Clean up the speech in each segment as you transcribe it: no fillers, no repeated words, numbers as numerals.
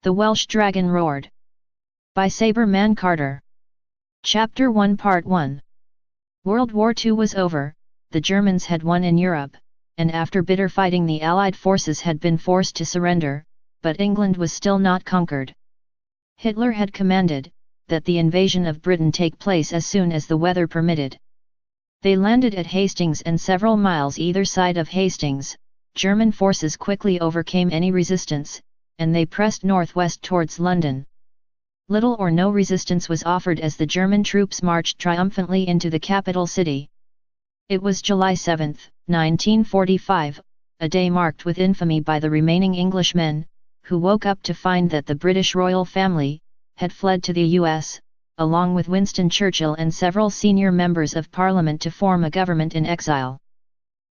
The Welsh Dragon Roared. By Sabreman Carter. Chapter 1 Part 1. World War II was over, the Germans had won in Europe, and after bitter fighting the Allied forces had been forced to surrender, but England was still not conquered. Hitler had commanded that the invasion of Britain take place as soon as the weather permitted. They landed at Hastings, and several miles either side of Hastings, German forces quickly overcame any resistance, and they pressed northwest towards London. Little or no resistance was offered as the German troops marched triumphantly into the capital city. It was July 7, 1945, a day marked with infamy by the remaining Englishmen, who woke up to find that the British royal family had fled to the US, along with Winston Churchill and several senior members of Parliament, to form a government in exile,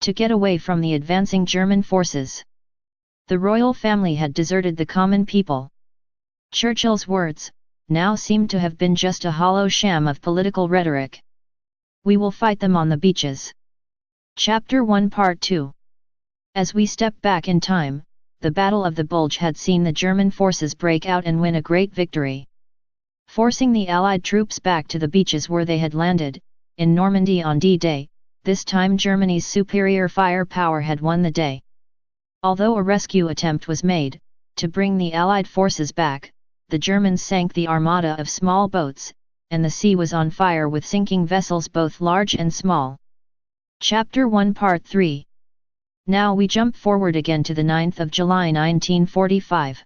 to get away from the advancing German forces. The royal family had deserted the common people. Churchill's words now seemed to have been just a hollow sham of political rhetoric. We will fight them on the beaches. Chapter 1 Part 2. As we step back in time, the Battle of the Bulge had seen the German forces break out and win a great victory, forcing the Allied troops back to the beaches where they had landed, in Normandy on D-Day. This time Germany's superior firepower had won the day. Although a rescue attempt was made to bring the Allied forces back, the Germans sank the armada of small boats, and the sea was on fire with sinking vessels both large and small. Chapter 1 Part 3. Now we jump forward again to the 9th of July 1945.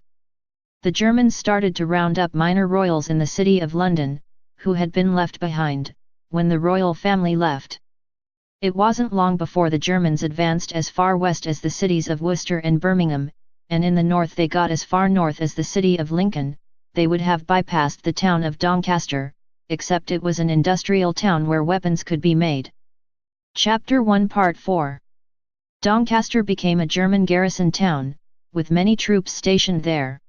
The Germans started to round up minor royals in the city of London, who had been left behind when the royal family left. It wasn't long before the Germans advanced as far west as the cities of Worcester and Birmingham, and in the north they got as far north as the city of Lincoln. They would have bypassed the town of Doncaster, except it was an industrial town where weapons could be made. Chapter 1 Part 4. Doncaster became a German garrison town, with many troops stationed there.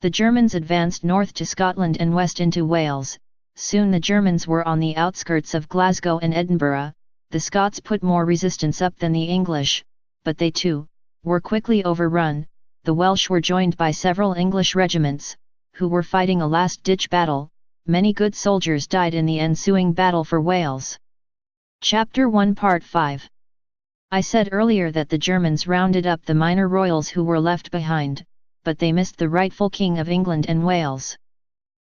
The Germans advanced north to Scotland and west into Wales. Soon the Germans were on the outskirts of Glasgow and Edinburgh. The Scots put more resistance up than the English, but they too were quickly overrun. The Welsh were joined by several English regiments, who were fighting a last-ditch battle. Many good soldiers died in the ensuing battle for Wales. Chapter 1 Part 5. I said earlier that the Germans rounded up the minor royals who were left behind, but they missed the rightful King of England and Wales,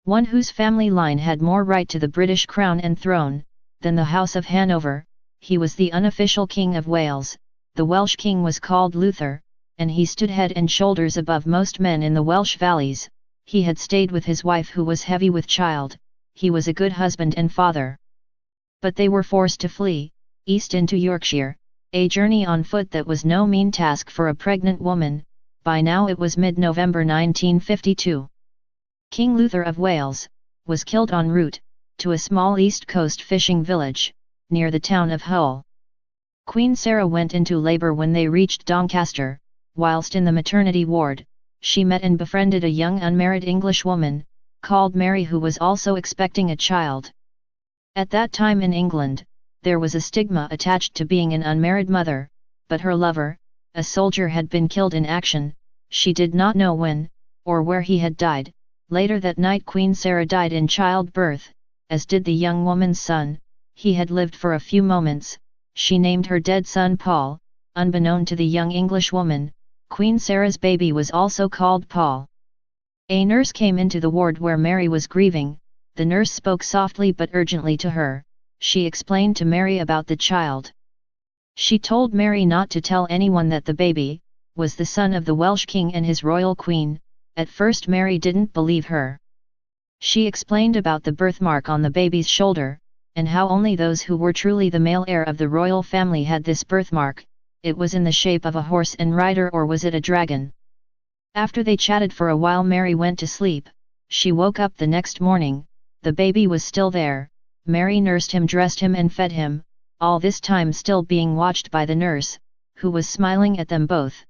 one whose family line had more right to the British crown and throne than the House of Hanover. He was the unofficial King of Wales. The Welsh king was called Luther, and he stood head and shoulders above most men in the Welsh valleys. He had stayed with his wife who was heavy with child. He was a good husband and father. But they were forced to flee east into Yorkshire, a journey on foot that was no mean task for a pregnant woman. By now it was mid-November 1952. King Luther of Wales was killed en route to a small east coast fishing village near the town of Hull. Queen Sarah went into labour when they reached Doncaster. Whilst in the maternity ward, she met and befriended a young unmarried English woman called Mary, who was also expecting a child. At that time in England, there was a stigma attached to being an unmarried mother, but her lover, a soldier, had been killed in action. She did not know when or where he had died. Later that night Queen Sarah died in childbirth, as did the young woman's son. He had lived for a few moments. She named her dead son Paul. Unbeknown to the young English woman, Queen Sarah's baby was also called Paul. A nurse came into the ward where Mary was grieving. The nurse spoke softly but urgently to her. She explained to Mary about the child. She told Mary not to tell anyone that the baby was the son of the Welsh king and his royal queen. At first Mary didn't believe her. She explained about the birthmark on the baby's shoulder, and how only those who were truly the male heir of the royal family had this birthmark. It was in the shape of a horse and rider, or was it a dragon? After they chatted for a while, Mary went to sleep. She woke up the next morning. The baby was still there. Mary nursed him, dressed him and fed him, all this time still being watched by the nurse, who was smiling at them both.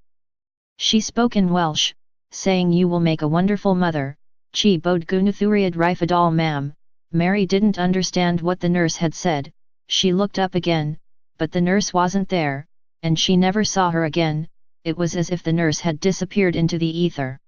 She spoke in Welsh, saying, "You will make a wonderful mother. Chi bod gunathuriad rifadal mam." Mary didn't understand what the nurse had said. She looked up again, but the nurse wasn't there, and she never saw her again. It was as if the nurse had disappeared into the ether.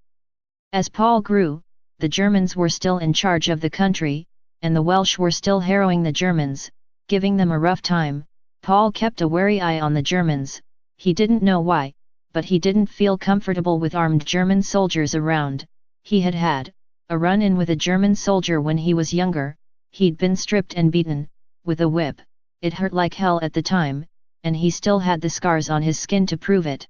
As Paul grew, the Germans were still in charge of the country, and the Welsh were still harrowing the Germans, giving them a rough time. Paul kept a wary eye on the Germans. He didn't know why, but he didn't feel comfortable with armed German soldiers around. He had had a run-in with a German soldier when he was younger. He'd been stripped and beaten with a whip. It hurt like hell at the time, and he still had the scars on his skin to prove it.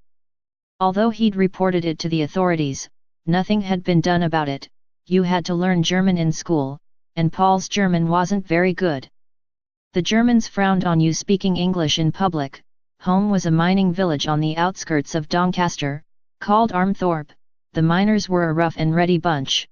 Although he'd reported it to the authorities, nothing had been done about it. You had to learn German in school, and Paul's German wasn't very good. The Germans frowned on you speaking English in public. Home was a mining village on the outskirts of Doncaster, called Armthorpe. The miners were a rough and ready bunch.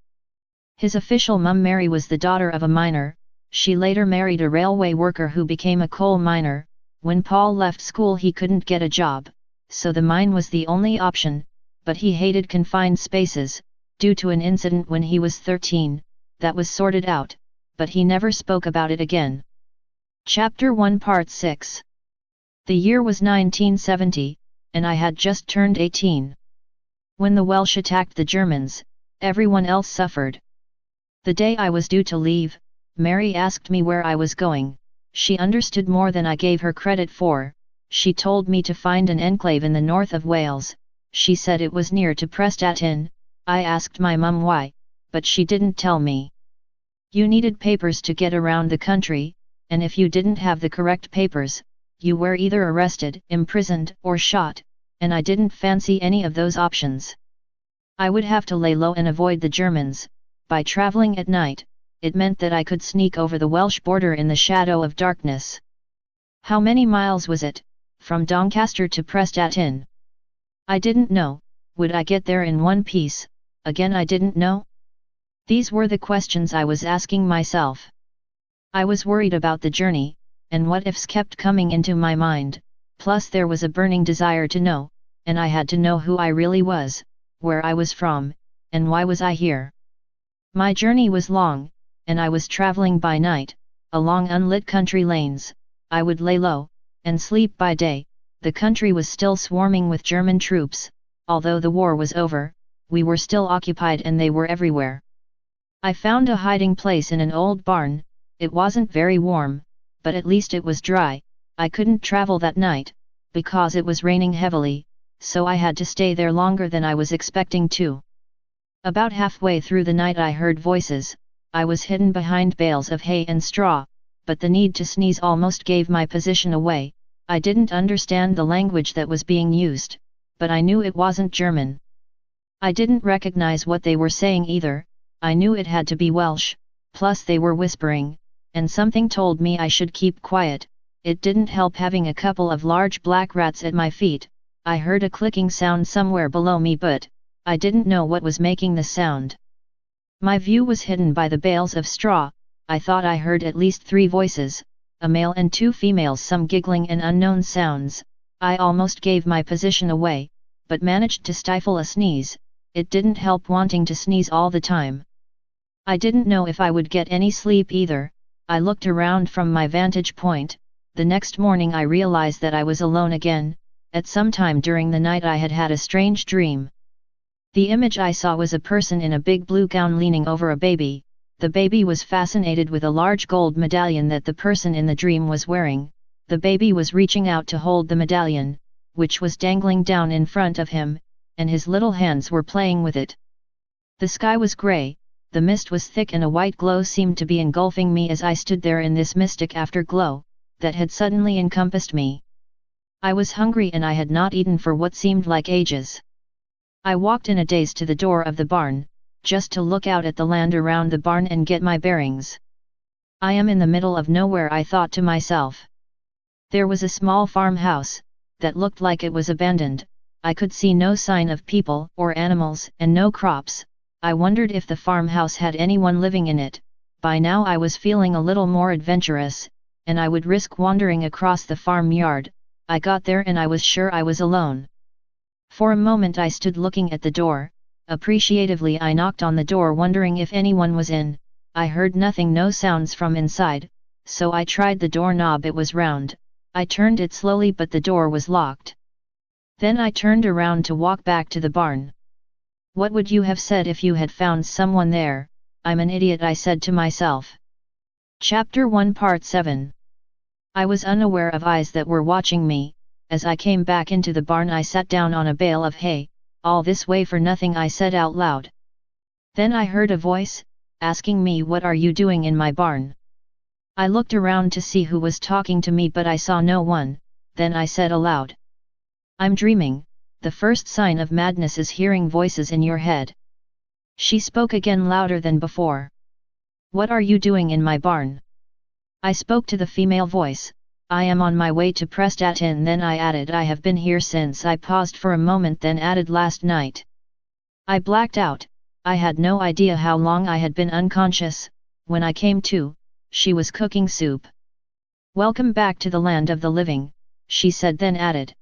His official mum Mary was the daughter of a miner. She later married a railway worker who became a coal miner. When Paul left school he couldn't get a job, so the mine was the only option, but he hated confined spaces, due to an incident when he was 13, that was sorted out, but he never spoke about it again. Chapter 1 Part 6. The year was 1970, and I had just turned 18. When the Welsh attacked the Germans, everyone else suffered. The day I was due to leave, Mary asked me where I was going. She understood more than I gave her credit for. She told me to find an enclave in the north of Wales. She said it was near to Prestatyn. I asked my mum why, but she didn't tell me. You needed papers to get around the country, and if you didn't have the correct papers, you were either arrested, imprisoned, or shot, and I didn't fancy any of those options. I would have to lay low and avoid the Germans. By traveling at night, it meant that I could sneak over the Welsh border in the shadow of darkness. How many miles was it, from Doncaster to Prestatyn? I didn't know. Would I get there in one piece? Again I didn't know. These were the questions I was asking myself. I was worried about the journey, and what ifs kept coming into my mind, plus there was a burning desire to know, and I had to know who I really was, where I was from, and why was I here. My journey was long, and I was traveling by night, along unlit country lanes. I would lay low, and sleep by day. The country was still swarming with German troops. Although the war was over, we were still occupied and they were everywhere. I found a hiding place in an old barn. It wasn't very warm, but at least it was dry. I couldn't travel that night, because it was raining heavily, so I had to stay there longer than I was expecting to. About halfway through the night I heard voices. I was hidden behind bales of hay and straw, but the need to sneeze almost gave my position away. I didn't understand the language that was being used, but I knew it wasn't German. I didn't recognize what they were saying either. I knew it had to be Welsh, plus they were whispering, and something told me I should keep quiet. It didn't help having a couple of large black rats at my feet. I heard a clicking sound somewhere below me, but I didn't know what was making the sound. My view was hidden by the bales of straw. I thought I heard at least 3 voices, a male and 2 females, some giggling and unknown sounds. I almost gave my position away, but managed to stifle a sneeze. It didn't help wanting to sneeze all the time. I didn't know if I would get any sleep either. I looked around from my vantage point. The next morning I realized that I was alone again. At some time during the night I had had a strange dream. The image I saw was a person in a big blue gown leaning over a baby. The baby was fascinated with a large gold medallion that the person in the dream was wearing. The baby was reaching out to hold the medallion, which was dangling down in front of him, and his little hands were playing with it. The sky was grey, the mist was thick, and a white glow seemed to be engulfing me as I stood there in this mystic afterglow, that had suddenly encompassed me. I was hungry and I had not eaten for what seemed like ages. I walked in a daze to the door of the barn, just to look out at the land around the barn and get my bearings. I am in the middle of nowhere, I thought to myself. There was a small farmhouse, that looked like it was abandoned. I could see no sign of people or animals and no crops. I wondered if the farmhouse had anyone living in it. By now I was feeling a little more adventurous, and I would risk wandering across the farmyard. I got there and I was sure I was alone. For a moment I stood looking at the door. Appreciatively I knocked on the door, wondering if anyone was in. I heard nothing, no sounds from inside, so I tried the doorknob. It was round. I turned it slowly, but the door was locked. Then I turned around to walk back to the barn. What would you have said if you had found someone there? I'm an idiot, I said to myself. Chapter 1 Part 7. I was unaware of eyes that were watching me. As I came back into the barn I sat down on a bale of hay. All this way for nothing, I said out loud. Then I heard a voice, asking me, what are you doing in my barn? I looked around to see who was talking to me, but I saw no one. Then I said aloud, I'm dreaming. The first sign of madness is hearing voices in your head. She spoke again, louder than before. What are you doing in my barn? I spoke to the female voice. I am on my way to Prestatyn. Then I added, I have been here since. I paused for a moment, then added, last night. I blacked out. I had no idea how long I had been unconscious. When I came to, she was cooking soup. Welcome back to the land of the living, she said, then added,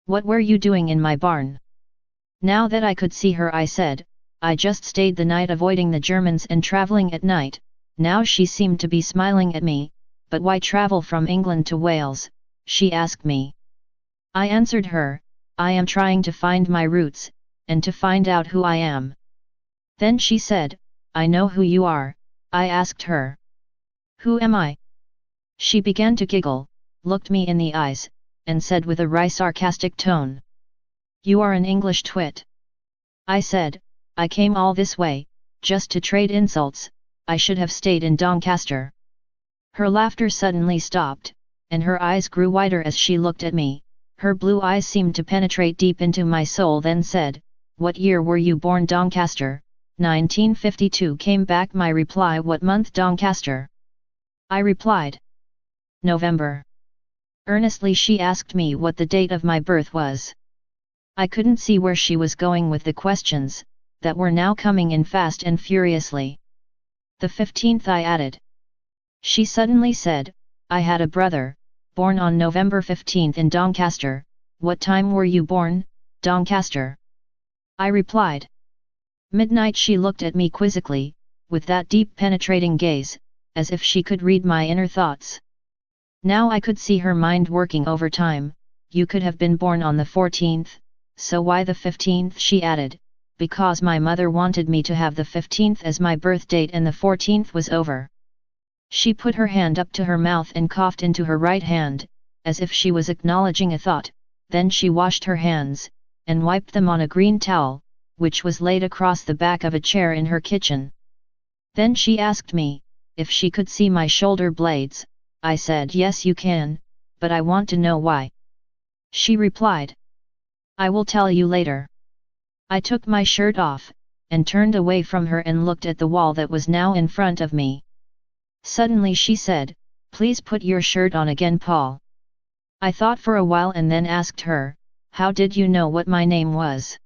what were you doing in my barn? Now that I could see her, I said, I just stayed the night avoiding the Germans and travelling at night. Now she seemed to be smiling at me. But why travel from England to Wales? She asked me. I answered her, I am trying to find my roots, and to find out who I am. Then she said, I know who you are. I asked her, who am I? She began to giggle, looked me in the eyes, and said with a wry sarcastic tone, you are an English twit. I said, I came all this way, just to trade insults. I should have stayed in Doncaster. Her laughter suddenly stopped, and her eyes grew wider as she looked at me. Her blue eyes seemed to penetrate deep into my soul. Then said, what year were you born? Doncaster, 1952 came back my reply. What month? Doncaster. I replied, November. Earnestly she asked me what the date of my birth was. I couldn't see where she was going with the questions, that were now coming in fast and furiously. The 15th, I added. She suddenly said, I had a brother, born on November 15th in Doncaster. What time were you born, Doncaster? I replied, midnight. She looked at me quizzically, with that deep penetrating gaze, as if she could read my inner thoughts. Now I could see her mind working overtime. You could have been born on the 14th, so why the 15th? She added, because my mother wanted me to have the 15th as my birth date and the 14th was over. She put her hand up to her mouth and coughed into her right hand, as if she was acknowledging a thought. Then she washed her hands, and wiped them on a green towel, which was laid across the back of a chair in her kitchen. Then she asked me, if she could see my shoulder blades. I said, yes you can, but I want to know why. She replied, I will tell you later. I took my shirt off, and turned away from her and looked at the wall that was now in front of me. Suddenly she said, please put your shirt on again, Paul. I thought for a while and then asked her, how did you know what my name was?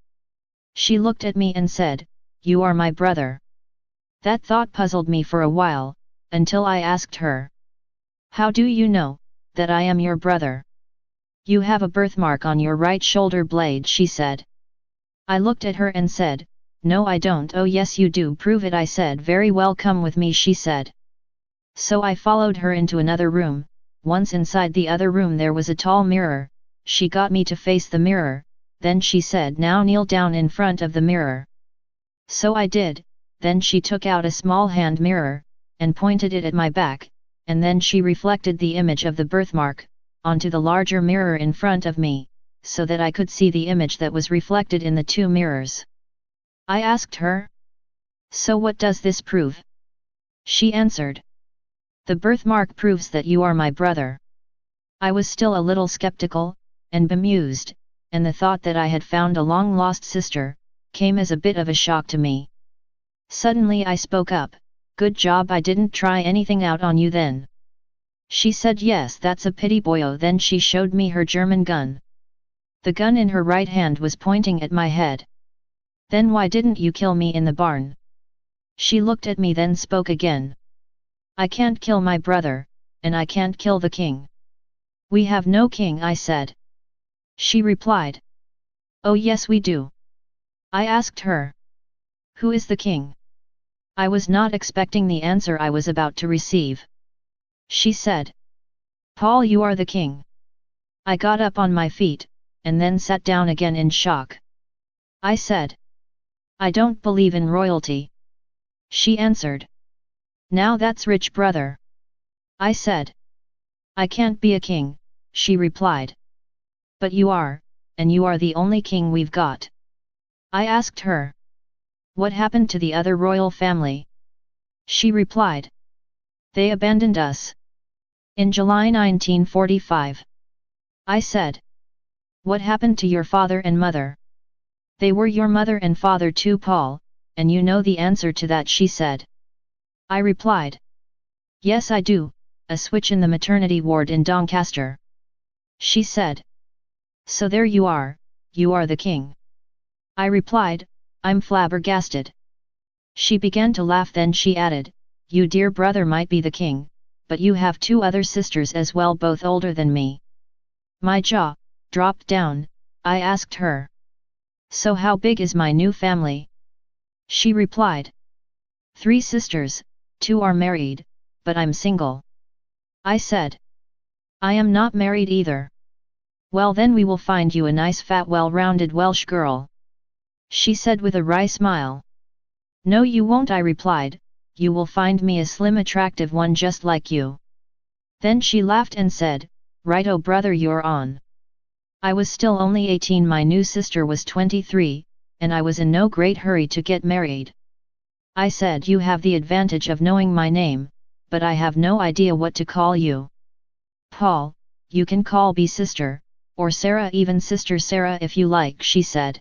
She looked at me and said, you are my brother. That thought puzzled me for a while, until I asked her, how do you know that I am your brother? You have a birthmark on your right shoulder blade, she said. I looked at her and said, no I don't. Oh yes you do, prove it, I said. Very well, come with me, she said. So I followed her into another room. Once inside the other room there was a tall mirror. She got me to face the mirror, then she said, now kneel down in front of the mirror. So I did. Then she took out a small hand mirror, and pointed it at my back, and then she reflected the image of the birthmark onto the larger mirror in front of me, so that I could see the image that was reflected in the two mirrors. I asked her, so what does this prove? She answered, the birthmark proves that you are my brother. I was still a little skeptical, and bemused, and the thought that I had found a long-lost sister, came as a bit of a shock to me. Suddenly I spoke up, good job I didn't try anything out on you then. She said, yes, that's a pity, boyo. Then she showed me her German gun. The gun in her right hand was pointing at my head. Then why didn't you kill me in the barn? She looked at me, then spoke again. I can't kill my brother, and I can't kill the king. We have no king, I said. She replied, oh yes we do. I asked her, who is the king? I was not expecting the answer I was about to receive. She said, Paul, you are the king. I got up on my feet, and then sat down again in shock. I said, I don't believe in royalty, she answered. Now that's rich, brother, I said. I can't be a king, she replied. But you are, and you are the only king we've got. I asked her. What happened to the other royal family? She replied. They abandoned us. In July 1945. I said. What happened to your father and mother? They were your mother and father too, Paul, and you know the answer to that, she said. I replied. Yes, I do, a switch in the maternity ward in Doncaster. She said. So there you are the king. I replied, I'm flabbergasted. She began to laugh, then she added, you dear brother might be the king, but you have two other sisters as well, both older than me. My jaw dropped down. I asked her. So how big is my new family? She replied. 3 sisters, 2 are married, but I'm single. I said. I am not married either. Well, then we will find you a nice fat well-rounded Welsh girl, she said with a wry smile. No, you won't, I replied. You will find me a slim attractive one just like you. Then she laughed and said, Righto brother, you're on. I was still only 18, my new sister was 23, and I was in no great hurry to get married. I said, you have the advantage of knowing my name, but I have no idea what to call you. Paul, you can call me sister, or Sarah, even Sister Sarah if you like, she said.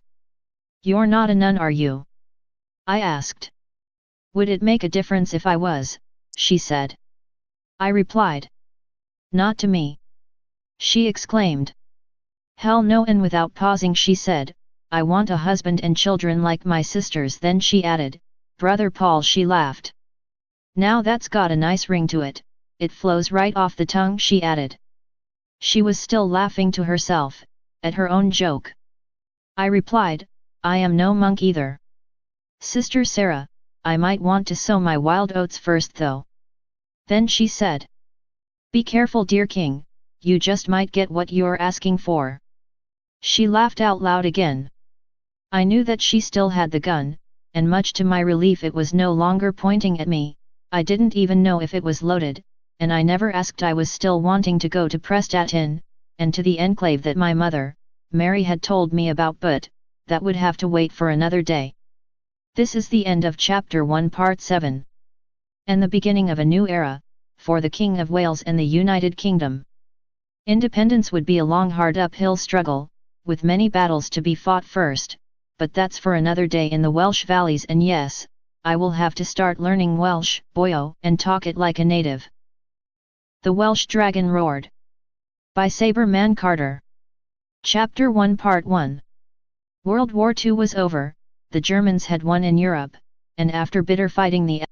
You're not a nun, are you? I asked. Would it make a difference if I was? She said. I replied. Not to me, she exclaimed. Hell no, and without pausing she said, I want a husband and children like my sisters. Then she added, Brother Paul. She laughed. Now that's got a nice ring to it, it flows right off the tongue, she added. She was still laughing to herself, at her own joke. I replied, I am no monk either. Sister Sarah, I might want to sow my wild oats first though. Then she said. Be careful, dear king, you just might get what you're asking for. She laughed out loud again. I knew that she still had the gun, and much to my relief it was no longer pointing at me. I didn't even know if it was loaded, and I never asked. I was still wanting to go to Prestatyn, and to the enclave that my mother, Mary, had told me about, but that would have to wait for another day. This is the end of Chapter 1 Part 7. And the beginning of a new era, for the King of Wales and the United Kingdom. Independence would be a long, hard uphill struggle, with many battles to be fought first, but that's for another day in the Welsh valleys, and yes, I will have to start learning Welsh, boyo, and talk it like a native. The Welsh Dragon Roared. By Sabreman Carter. Chapter 1 Part 1. World War II was over, the Germans had won in Europe, and after bitter fighting the